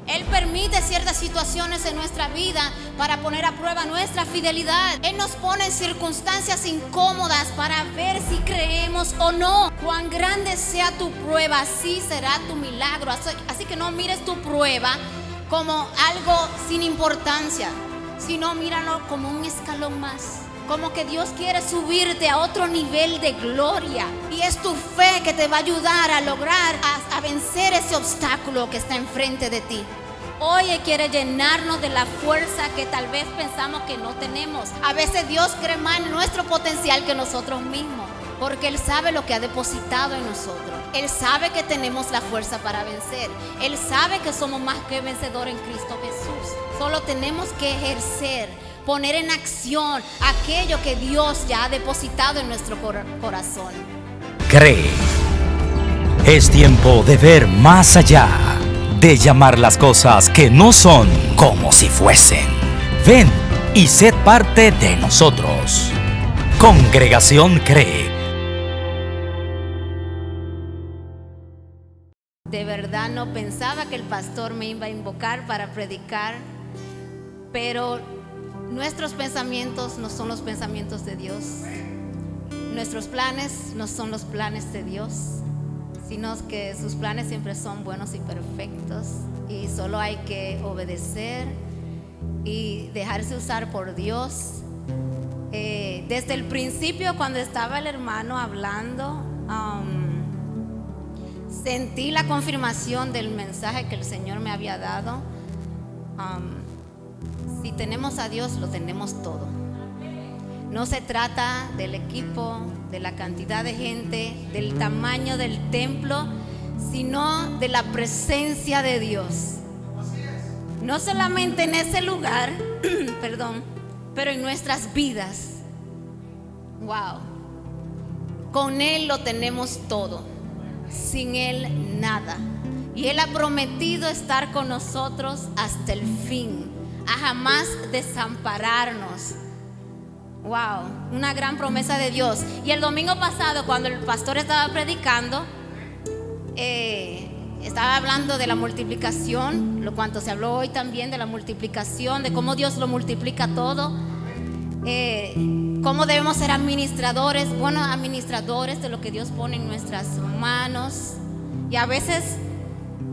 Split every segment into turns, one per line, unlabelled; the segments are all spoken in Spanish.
Él permite ciertas situaciones en nuestra vida para poner a prueba nuestra fidelidad. Él nos pone en circunstancias incómodas para ver si creemos o no. Cuán grande sea tu prueba, así será tu milagro. Así que no mires tu prueba como algo sin importancia, sino míralo como un escalón más. Como que Dios quiere subirte a otro nivel de gloria. Y es tu fe que te va a ayudar a lograr, a vencer ese obstáculo que está enfrente de ti. Hoy Él quiere llenarnos de la fuerza que tal vez pensamos que no tenemos. A veces Dios cree más en nuestro potencial que nosotros mismos, porque Él sabe lo que ha depositado en nosotros. Él sabe que tenemos la fuerza para vencer. Él sabe que somos más que vencedores en Cristo Jesús. Solo tenemos que ejercer, poner en acción aquello que Dios ya ha depositado en nuestro corazón.
Cree. Es tiempo de ver más allá, de llamar las cosas que no son como si fuesen. Ven y sed parte de nosotros. Congregación Cree.
De verdad no pensaba que el pastor me iba a invocar para predicar, pero nuestros pensamientos no son los pensamientos de Dios. Nuestros planes no son los planes de Dios, sino que sus planes siempre son buenos y perfectos, y solo hay que obedecer y dejarse usar por Dios. Desde el principio, cuando estaba el hermano hablando, sentí la confirmación del mensaje que el Señor me había dado. Si tenemos a Dios, lo tenemos todo. No se trata del equipo, de la cantidad de gente, del tamaño del templo, sino de la presencia de Dios. No solamente en ese lugar, perdón, pero en nuestras vidas. Wow. Con Él lo tenemos todo. Sin Él nada. Y Él ha prometido estar con nosotros hasta el fin, a jamás desampararnos. Wow, una gran promesa de Dios. Y el domingo pasado, cuando el pastor estaba predicando, estaba hablando de la multiplicación, lo cuanto se habló hoy también de la multiplicación, de cómo Dios lo multiplica todo, cómo debemos ser administradores, buenos administradores de lo que Dios pone en nuestras manos. Y a veces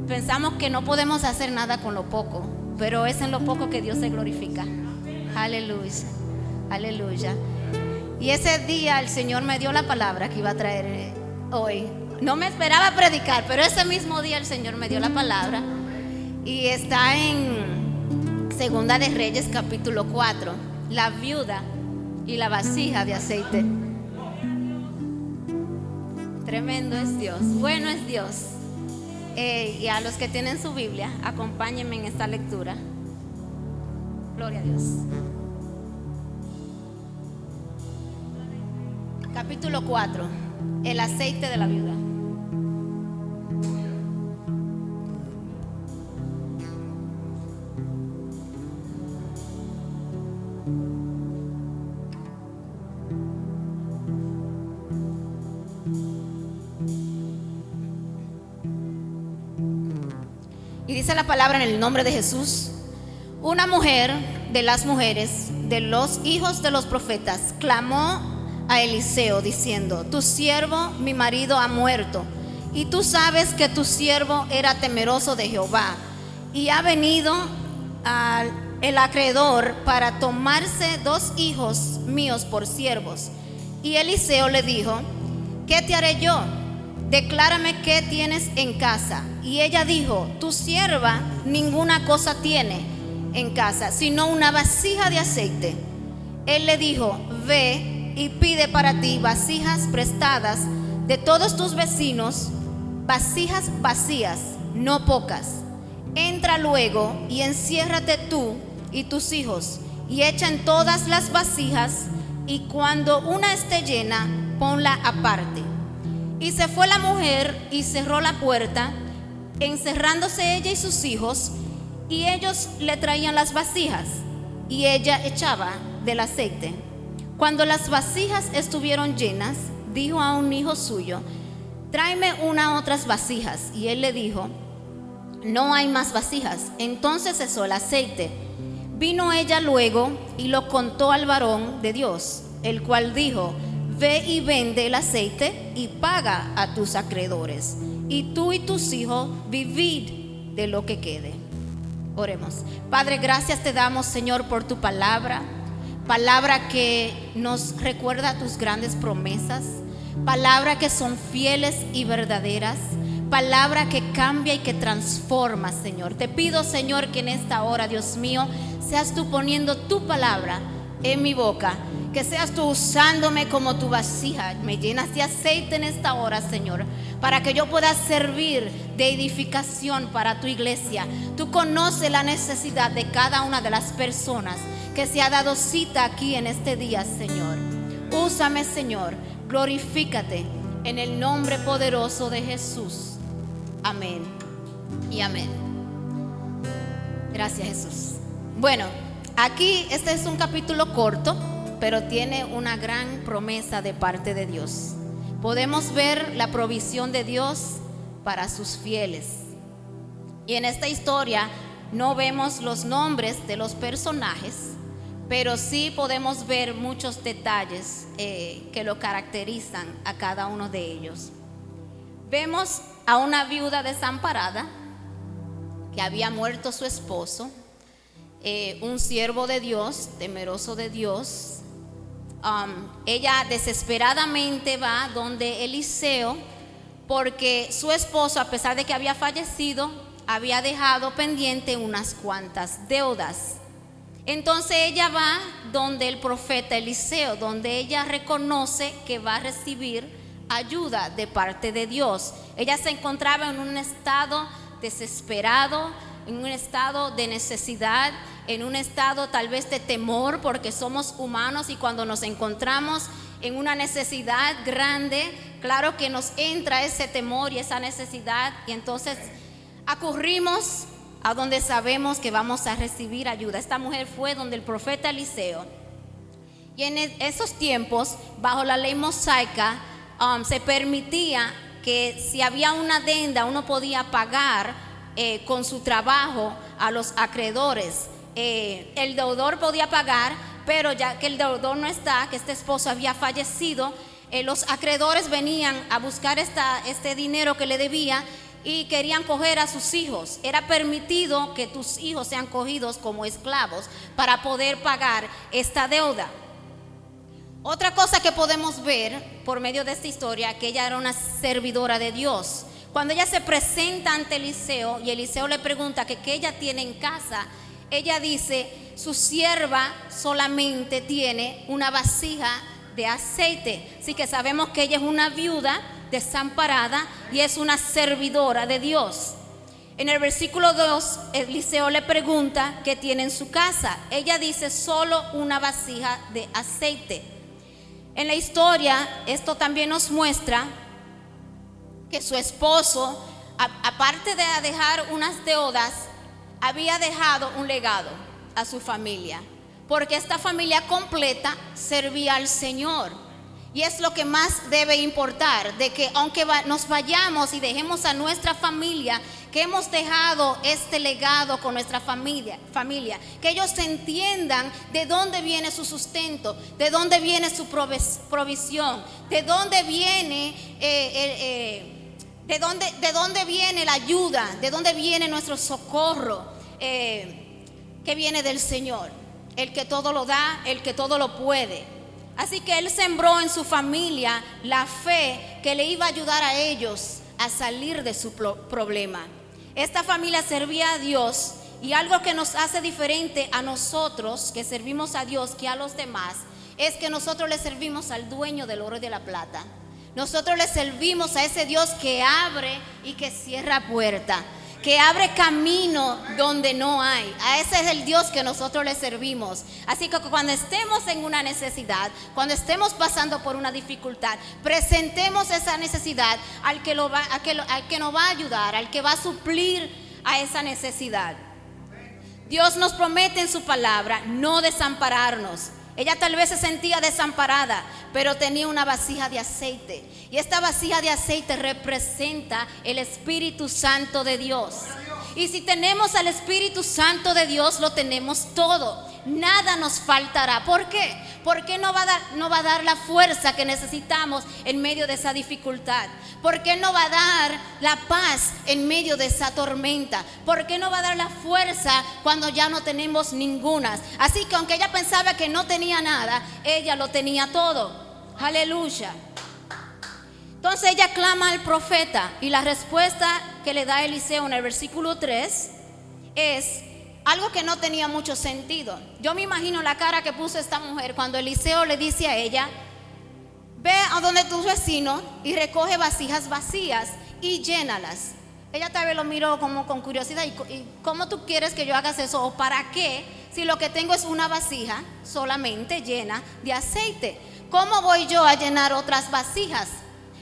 pensamos que no podemos hacer nada con lo poco, pero es en lo poco que Dios se glorifica. Aleluya, aleluya. Y ese día el Señor me dio la palabra que iba a traer hoy. No me esperaba predicar, pero ese mismo día el Señor me dio la palabra. Y está en Segunda de Reyes capítulo 4, la viuda y la vasija de aceite. Tremendo es Dios, bueno es Dios. Y a los que tienen su Biblia, acompáñenme en esta lectura. Gloria a Dios. Capítulo 4, el aceite de la viuda. Y dice la palabra en el nombre de Jesús: una mujer de las mujeres de los hijos de los profetas clamó a Eliseo diciendo: tu siervo, mi marido, ha muerto, y tú sabes que tu siervo era temeroso de Jehová, y ha venido el acreedor para tomarse 2 hijos míos por siervos. Y Eliseo le dijo: ¿qué te haré yo? Declárame qué tienes en casa. Y ella dijo: tu sierva ninguna cosa tiene en casa, sino una vasija de aceite. Él le dijo: ve y pide para ti vasijas prestadas de todos tus vecinos, vasijas vacías, no pocas. Entra luego y enciérrate tú y tus hijos, y echa en todas las vasijas, y cuando una esté llena, ponla aparte. Y se fue la mujer y cerró la puerta, encerrándose ella y sus hijos, y ellos le traían las vasijas, y ella echaba del aceite. Cuando las vasijas estuvieron llenas, dijo a un hijo suyo: tráeme otras vasijas. Y él le dijo: no hay más vasijas. Entonces cesó el aceite. Vino ella luego y lo contó al varón de Dios, el cual dijo: ve y vende el aceite y paga a tus acreedores, y tú y tus hijos vivid de lo que quede. Oremos. Padre, gracias te damos, Señor, por tu palabra que nos recuerda tus grandes promesas, palabra que son fieles y verdaderas, palabra que cambia y que transforma, Señor. Te pido, Señor, que en esta hora, Dios mío, seas tú poniendo tu palabra en mi boca, que seas tú usándome como tu vasija. Me llenas de aceite en esta hora, Señor, para que yo pueda servir de edificación para tu iglesia. Tú conoces la necesidad de cada una de las personas que se ha dado cita aquí en este día, Señor. Úsame, Señor, glorifícate en el nombre poderoso de Jesús. Amén y amén. Gracias, Jesús. Bueno, aquí este es un capítulo corto, pero tiene una gran promesa de parte de Dios. Podemos ver la provisión de Dios para sus fieles. Y en esta historia no vemos los nombres de los personajes, pero sí podemos ver muchos detalles que lo caracterizan a cada uno de ellos. Vemos a una viuda desamparada que había muerto su esposo, un siervo de Dios, temeroso de Dios. Ella desesperadamente va donde Eliseo, porque su esposo, a pesar de que había fallecido, había dejado pendiente unas cuantas deudas. Entonces ella va donde el profeta Eliseo, donde ella reconoce que va a recibir ayuda de parte de Dios. Ella se encontraba en un estado desesperado, en un estado de necesidad, en un estado tal vez de temor, porque somos humanos y cuando nos encontramos en una necesidad grande, claro que nos entra ese temor y esa necesidad, y entonces acurrimos a donde sabemos que vamos a recibir ayuda. Esta mujer fue donde el profeta Eliseo, y en esos tiempos, bajo la ley mosaica, se permitía que si había una adenda, uno podía pagar con su trabajo a los acreedores. El deudor podía pagar, pero ya que el deudor no está, que este esposo había fallecido, los acreedores venían a buscar este dinero que le debía y querían coger a sus hijos. Era permitido que tus hijos sean cogidos como esclavos para poder pagar esta deuda. Otra cosa que podemos ver por medio de esta historia, que ella era una servidora de Dios. Cuando ella se presenta ante Eliseo y Eliseo le pregunta que qué ella tiene en casa, ella dice: su sierva solamente tiene una vasija de aceite. Así que sabemos que ella es una viuda desamparada y es una servidora de Dios. En el versículo 2, Eliseo le pregunta qué tiene en su casa. Ella dice: solo una vasija de aceite. En la historia, esto también nos muestra que su esposo, aparte de dejar unas deudas, había dejado un legado a su familia, porque esta familia completa servía al Señor. Y es lo que más debe importar, de que aunque nos vayamos y dejemos a nuestra familia, que hemos dejado este legado con nuestra familia, que ellos entiendan de dónde viene su sustento, de dónde viene su provisión, de dónde viene de dónde viene la ayuda, de dónde viene nuestro socorro, que viene del Señor, el que todo lo da, el que todo lo puede. Así que él sembró en su familia la fe que le iba a ayudar a ellos a salir de su problema. Esta familia servía a Dios, y algo que nos hace diferente a nosotros que servimos a Dios que a los demás es que nosotros le servimos al dueño del oro y de la plata. Nosotros le servimos a ese Dios que abre y que cierra puerta, que abre camino donde no hay. A ese es el Dios que nosotros le servimos. Así que cuando estemos en una necesidad, cuando estemos pasando por una dificultad, presentemos esa necesidad al que nos va a ayudar, al que va a suplir a esa necesidad. Dios nos promete en su palabra no desampararnos. Ella tal vez se sentía desamparada, pero tenía una vasija de aceite. Y esta vasija de aceite representa el Espíritu Santo de Dios. Y si tenemos al Espíritu Santo de Dios, lo tenemos todo. Nada nos faltará. ¿Por qué? Porque no va a dar la fuerza que necesitamos en medio de esa dificultad. ¿Por qué no va a dar la paz en medio de esa tormenta? ¿Por qué no va a dar la fuerza cuando ya no tenemos ninguna? Así que aunque ella pensaba que no tenía nada, ella lo tenía todo. Aleluya. Entonces ella clama al profeta y la respuesta que le da Eliseo en el versículo 3 es algo que no tenía mucho sentido. Yo me imagino la cara que puso esta mujer cuando Eliseo le dice a ella: ve a donde tu vecino y recoge vasijas vacías y llénalas. Ella tal vez lo miró como con curiosidad. ¿Y cómo tú quieres que yo haga eso? ¿O para qué? Si lo que tengo es una vasija solamente llena de aceite. ¿Cómo voy yo a llenar otras vasijas?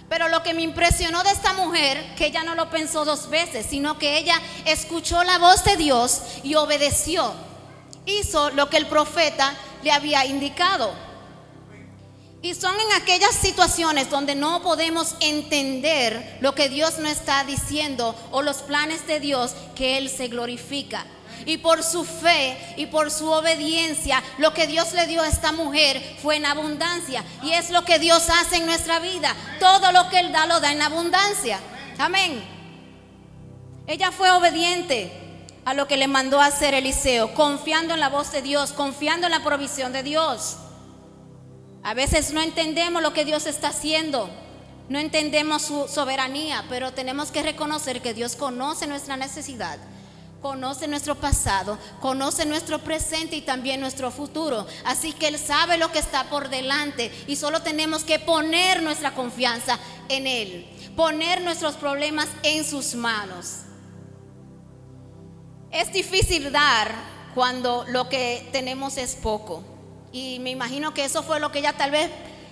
Pero lo que me impresionó de esta mujer, que ella no lo pensó dos veces, sino que ella escuchó la voz de Dios y obedeció. Hizo lo que el profeta le había indicado. Y son en aquellas situaciones donde no podemos entender lo que Dios nos está diciendo o los planes de Dios que Él se glorifica. Y por su fe y por su obediencia, lo que Dios le dio a esta mujer fue en abundancia. Y es lo que Dios hace en nuestra vida. Todo lo que Él da, lo da en abundancia. Amén. Ella fue obediente a lo que le mandó a hacer Eliseo, confiando en la voz de Dios, confiando en la provisión de Dios. A veces no entendemos lo que Dios está haciendo, no entendemos su soberanía, pero tenemos que reconocer que Dios conoce nuestra necesidad, conoce nuestro pasado, conoce nuestro presente y también nuestro futuro. Así que Él sabe lo que está por delante y solo tenemos que poner nuestra confianza en Él, poner nuestros problemas en sus manos. Es difícil dar cuando lo que tenemos es poco. Y me imagino que eso fue lo que ella tal vez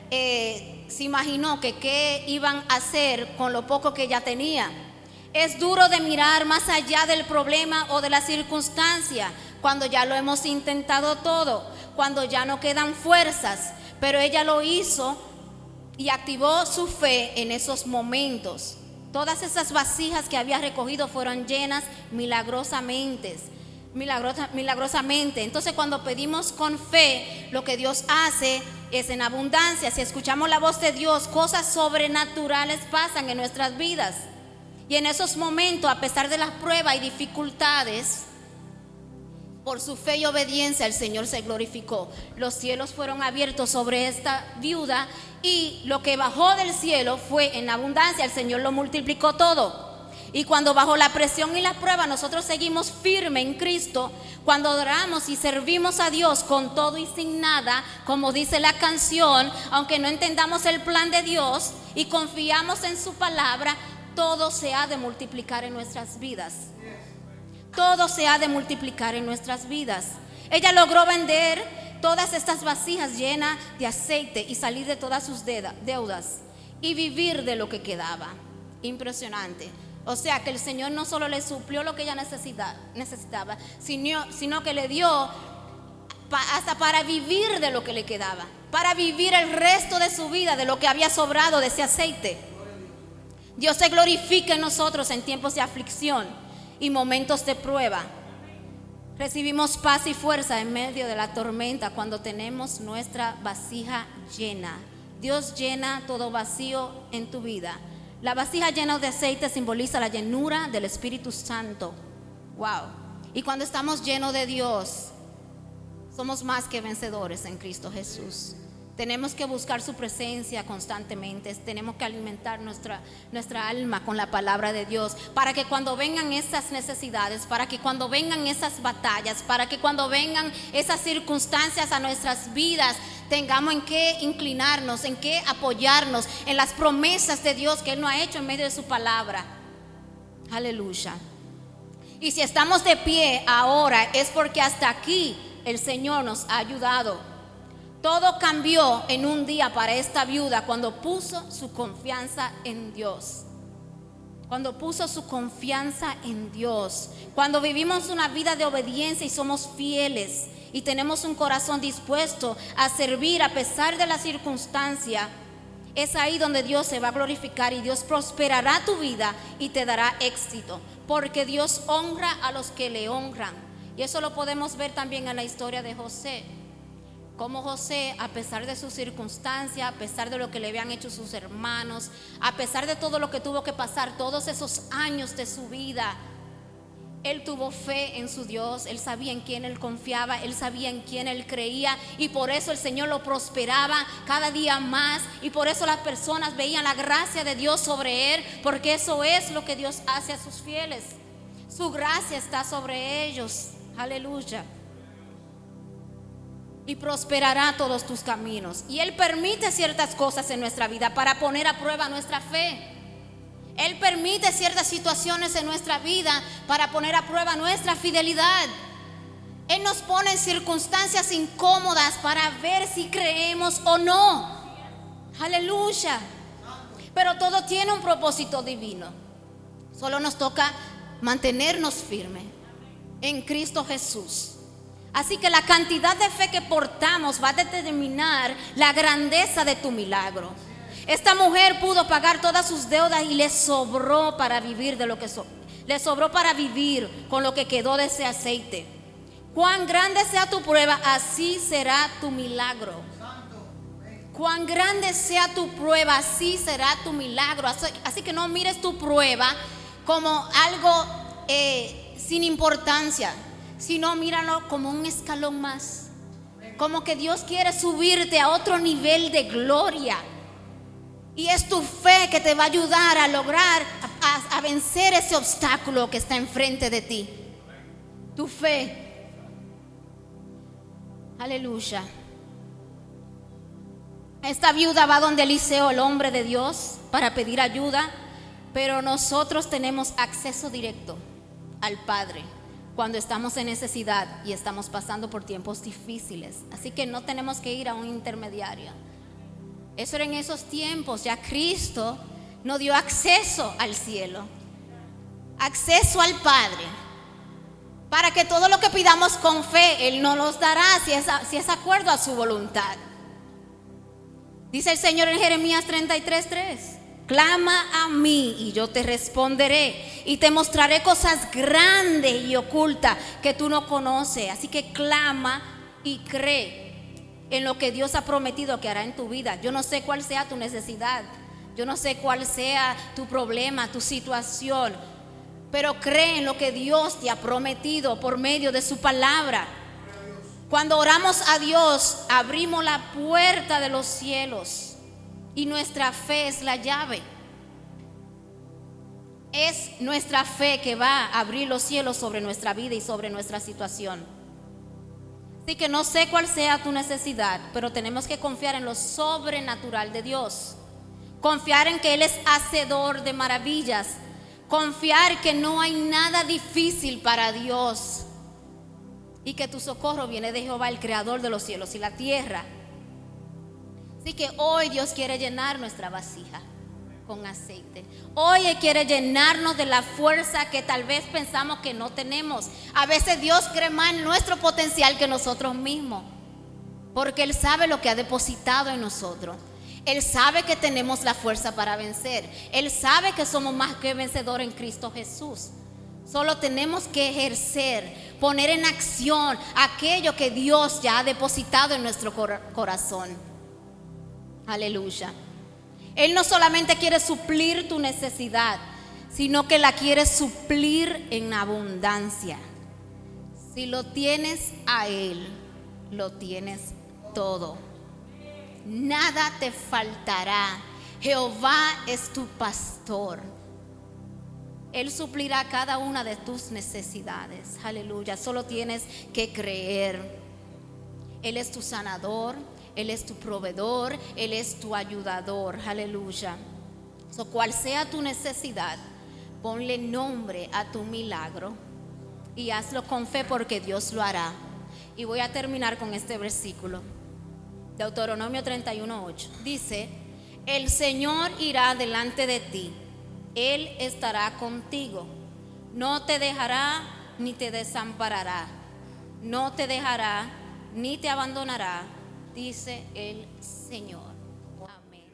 se imaginó, que qué iban a hacer con lo poco que ella tenía. Es duro de mirar más allá del problema o de la circunstancia cuando ya lo hemos intentado todo, cuando ya no quedan fuerzas, pero ella lo hizo y activó su fe en esos momentos. Todas esas vasijas que había recogido fueron llenas milagrosamente. Entonces, cuando pedimos con fe, lo que Dios hace es en abundancia. Si escuchamos la voz de Dios, cosas sobrenaturales pasan en nuestras vidas. Y en esos momentos, a pesar de las pruebas y dificultades, por su fe y obediencia el Señor se glorificó. Los cielos fueron abiertos sobre esta viuda y lo que bajó del cielo fue en abundancia. El Señor lo multiplicó todo. Y cuando bajo la presión y la prueba nosotros seguimos firmes en Cristo, cuando adoramos y servimos a Dios con todo y sin nada, como dice la canción, aunque no entendamos el plan de Dios y confiamos en su palabra, todo se ha de multiplicar en nuestras vidas. Todo se ha de multiplicar en nuestras vidas. Ella logró vender todas estas vasijas llenas de aceite y salir de todas sus deudas y vivir de lo que quedaba. Impresionante. O sea que el Señor no solo le suplió lo que ella necesitaba, sino que le dio hasta para vivir de lo que le quedaba, para vivir el resto de su vida de lo que había sobrado de ese aceite. Dios se glorifica en nosotros en tiempos de aflicción y momentos de prueba. Recibimos paz y fuerza en medio de la tormenta cuando tenemos nuestra vasija llena. Dios llena todo vacío en tu vida. La vasija llena de aceite simboliza la llenura del Espíritu Santo. Wow. Y cuando estamos llenos de Dios, somos más que vencedores en Cristo Jesús. Tenemos que buscar su presencia constantemente. Tenemos que alimentar nuestra alma con la palabra de Dios, para que cuando vengan esas necesidades, para que cuando vengan esas batallas, para que cuando vengan esas circunstancias a nuestras vidas, tengamos en qué inclinarnos, en qué apoyarnos, en las promesas de Dios que Él nos ha hecho en medio de su palabra. Aleluya. Y si estamos de pie ahora, es porque hasta aquí el Señor nos ha ayudado. Todo cambió en un día para esta viuda cuando puso su confianza en Dios. Cuando puso su confianza en Dios. Cuando vivimos una vida de obediencia y somos fieles y tenemos un corazón dispuesto a servir a pesar de la circunstancia, es ahí donde Dios se va a glorificar y Dios prosperará tu vida y te dará éxito. porque Dios honra a los que le honran. Y eso lo podemos ver también en la historia de José. Como José, a pesar de sus circunstancias, a pesar de lo que le habían hecho sus hermanos, a pesar de todo lo que tuvo que pasar, todos esos años de su vida, él tuvo fe en su Dios. Él sabía en quién él confiaba, él sabía en quién él creía, y por eso el Señor lo prosperaba cada día más, y por eso las personas veían la gracia de Dios sobre él, porque eso es lo que Dios hace a sus fieles. Su gracia está sobre ellos. Aleluya. Y prosperará todos tus caminos. Y Él permite ciertas cosas en nuestra vida para poner a prueba nuestra fe. Él permite ciertas situaciones en nuestra vida para poner a prueba nuestra fidelidad. Él nos pone en circunstancias incómodas para ver si creemos o no. Aleluya. Pero todo tiene un propósito divino. Solo nos toca mantenernos firmes en Cristo Jesús. Así que la cantidad de fe que portamos va a determinar la grandeza de tu milagro. Esta mujer pudo pagar todas sus deudas y le sobró para vivir le sobró para vivir con lo que quedó de ese aceite. Cuán grande sea tu prueba, así será tu milagro. Cuán grande sea tu prueba, así será tu milagro. Así que no mires tu prueba como algo sin importancia, sino míralo como un escalón más, como que Dios quiere subirte a otro nivel de gloria. Y es tu fe que te va a ayudar a lograr, a vencer ese obstáculo que está enfrente de ti. Tu fe. Aleluya. Esta viuda va donde Eliseo, el hombre de Dios, para pedir ayuda, pero nosotros tenemos acceso directo al Padre cuando estamos en necesidad y estamos pasando por tiempos difíciles. Así que no tenemos que ir a un intermediario. Eso era en esos tiempos. Ya Cristo nos dio acceso al cielo, acceso al Padre, para que todo lo que pidamos con fe Él nos los dará, si es acuerdo a su voluntad. Dice el Señor en Jeremías 33:3: clama a mí y yo te responderé y te mostraré cosas grandes y ocultas que tú no conoces. Así que clama y cree en lo que Dios ha prometido que hará en tu vida. Yo no sé cuál sea tu necesidad, yo no sé cuál sea tu problema, tu situación, pero cree en lo que Dios te ha prometido por medio de su palabra. Cuando oramos a Dios, abrimos la puerta de los cielos. Y nuestra fe es la llave. Es nuestra fe que va a abrir los cielos sobre nuestra vida y sobre nuestra situación. Así que no sé cuál sea tu necesidad, pero tenemos que confiar en lo sobrenatural de Dios. Confiar en que Él es hacedor de maravillas. Confiar que no hay nada difícil para Dios. Y que tu socorro viene de Jehová, el creador de los cielos y la tierra. Así que hoy Dios quiere llenar nuestra vasija con aceite. Hoy Él quiere llenarnos de la fuerza que tal vez pensamos que no tenemos. A veces Dios cree más en nuestro potencial que nosotros mismos, porque Él sabe lo que ha depositado en nosotros. Él sabe que tenemos la fuerza para vencer. Él sabe que somos más que vencedores en Cristo Jesús. Solo tenemos que ejercer, poner en acción aquello que Dios ya ha depositado en nuestro corazón. Aleluya. Él no solamente quiere suplir tu necesidad, sino que la quiere suplir en abundancia. Si lo tienes a Él, lo tienes todo. Nada te faltará. Jehová es tu pastor. Él suplirá cada una de tus necesidades. Aleluya. Solo tienes que creer. Él es tu sanador. Él es tu proveedor, Él es tu ayudador. Aleluya. Cual sea tu necesidad, ponle nombre a tu milagro y hazlo con fe, porque Dios lo hará. Y voy a terminar con este versículo. Deuteronomio 31:8. Dice: el Señor irá delante de ti, Él estará contigo, no te dejará ni te desamparará, no te dejará ni te abandonará, dice el Señor. Amén.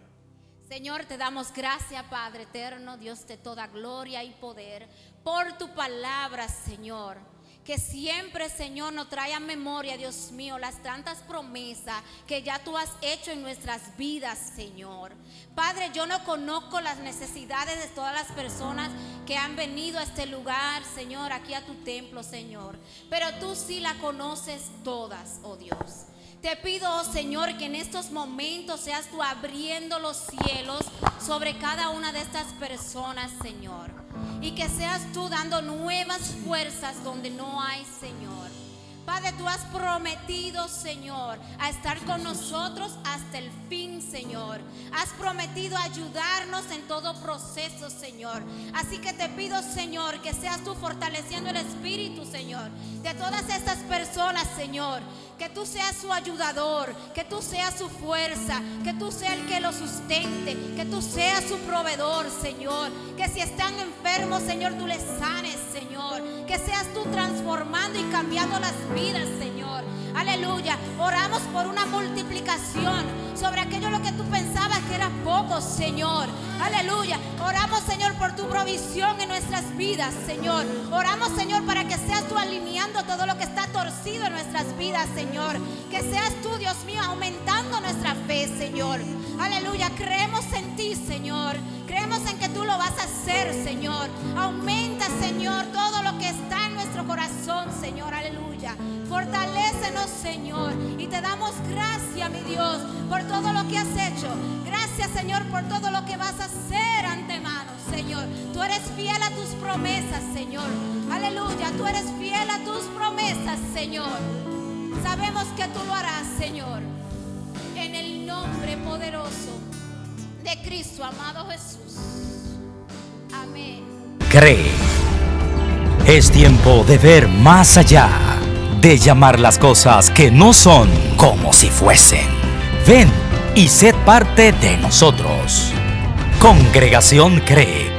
Señor, te damos gracias, Padre eterno, Dios de toda gloria y poder, por tu palabra, Señor, que siempre, Señor, nos trae a memoria, Dios mío, las tantas promesas que ya tú has hecho en nuestras vidas, Señor. Padre, yo no conozco las necesidades de todas las personas que han venido a este lugar, Señor, aquí a tu templo, Señor, pero tú sí la conoces todas, oh Dios. Te pido, oh Señor, que en estos momentos seas tú abriendo los cielos sobre cada una de estas personas, Señor. Y que seas tú dando nuevas fuerzas donde no hay, Señor. Padre, tú has prometido, Señor, a estar con nosotros hasta el fin, Señor. Has prometido ayudarnos en todo proceso, Señor. Así que te pido, Señor, que seas tú fortaleciendo el espíritu, Señor, de todas estas personas, Señor. Que tú seas su ayudador, que tú seas su fuerza, que tú seas el que lo sustente, que tú seas su proveedor, Señor. Que si están enfermos, Señor, tú les sanes, Señor. Que seas tú transformando y cambiando las vidas, Señor. Aleluya. Oramos por una multiplicación sobre aquello lo que tú pensabas que era poco, Señor. Aleluya. Oramos, Señor, por tu provisión en nuestras vidas, Señor. Oramos, Señor, para que seas tú alineando todo lo que está torcido en nuestras vidas, Señor. Que seas tú, Dios mío, aumentando nuestra fe, Señor. Aleluya. Creemos en ti, Señor. Creemos en que tú lo vas a hacer, Señor. Aumenta, Señor, todo lo que está en nuestro corazón, Señor. Aleluya. Fortalécenos, Señor. Y te damos gracias, mi Dios, por todo lo que has hecho. Gracias, Señor, por todo lo que vas a hacer antemano, Señor. Tú eres fiel a tus promesas, Señor. Aleluya. Tú eres fiel a tus promesas, Señor. Sabemos que tú lo harás, Señor. En el nombre poderoso de Cristo, amado Jesús. Amén.
Cree. Es tiempo de ver más allá, de llamar las cosas que no son como si fuesen. Ven y sed parte de nosotros. Congregación Cree.